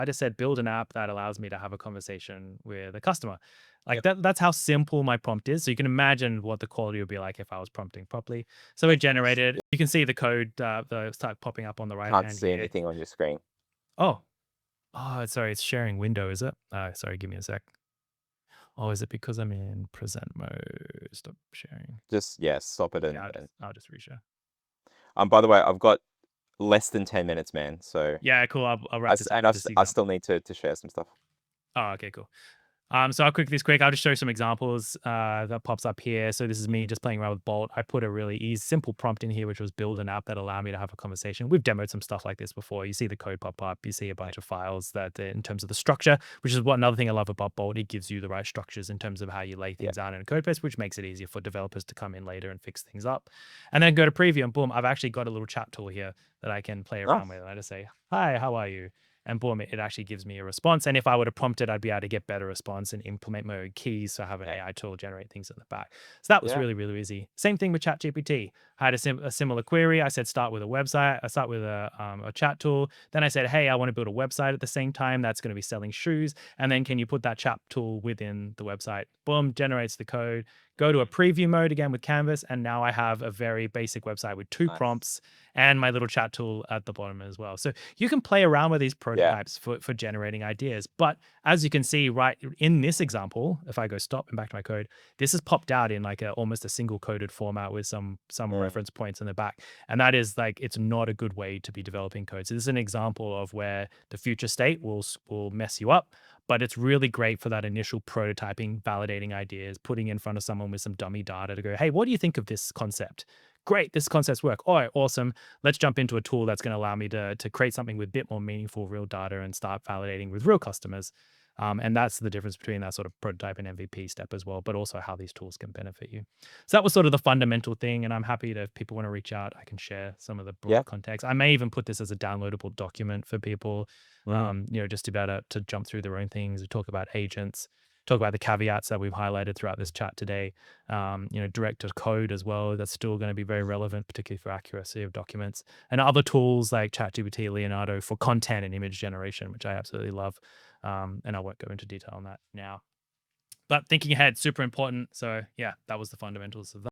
I just said build an app that allows me to have a conversation with a customer. Like Yep. that's how simple my prompt is. So you can imagine what the quality would be like if I was prompting properly. So it Nice. generated, Yep. you can see the code, the start popping up on the right Can't hand see here. anything on your screen. Oh, oh, sorry, it's sharing window, is it? Sorry, give me a sec. Oh, is it because I'm in present mode? Stop sharing. Just, yeah, stop it Yeah, and I'll just reshare. by the way, I've got less than 10 minutes, man, so Yeah, cool. I'll I wrap s this up and with this I example. still need to share some stuff. Oh, okay, cool. So I'll quick. I'll just show you some examples that pops up here. So this is me just playing around with Bolt. I put a really easy, simple prompt in here, which was build an app that allowed me to have a conversation. We've demoed some stuff like this before. You see the code pop up. You see a bunch of files that, in terms of the structure, which is what another thing I love about Bolt. It gives you the right structures in terms of how you lay Yeah. things out in a code base, which makes it easier for developers to come in later and fix things up. And then go to preview, and boom, I've actually got a little chat tool here that I can play around Nice. with. And I just say, "Hi, how are you?" And boom, it actually gives me a response. And if I were to prompt it, I'd be able to get better response and implement my own keys. So I have an Yeah. AI tool generate things at the back. So that was Yeah. really, really easy. Same thing with ChatGPT. I had a similar query. I said, start with a website. I start with a chat tool. Then I said, hey, I want to build a website at the same time that's going to be selling shoes. And then can you put that chat tool within the website? Boom, generates the code. Go to a preview mode again with Canvas. And now I have a very basic website with 2 Nice. prompts and my little chat tool at the bottom as well. So you can play around with these Yeah. prototypes for generating ideas. But as you can see right in this example, if I go stop and back to my code, this is popped out in like almost a single coded format with some Mm. reference points in the back. And that is like, it's not a good way to be developing code. So this is an example of where the future state will mess you up, but it's really great for that initial prototyping, validating ideas, putting in front of someone with some dummy data to go, hey, what do you think of this concept? Great, this concept's work. All right, awesome. Let's jump into a tool that's going to allow me to create something with a bit more meaningful real data and start validating with real customers. And that's the difference between that sort of prototype and MVP step as well, but also how these tools can benefit you. So that was sort of the fundamental thing. And I'm happy to, if people want to reach out, I can share some of the broader Yeah. context. I may even put this as a downloadable document for people, Mm. just to be able to jump through their own things. We talk about agents, talk about the caveats that we've highlighted throughout this chat today. Direct to code as well. That's still going to be very relevant, particularly for accuracy of documents, and other tools like ChatGPT, Leonardo for content and image generation, which I absolutely love. And I won't go into detail on that now. But thinking ahead, super important. So yeah, that was the fundamentals of that.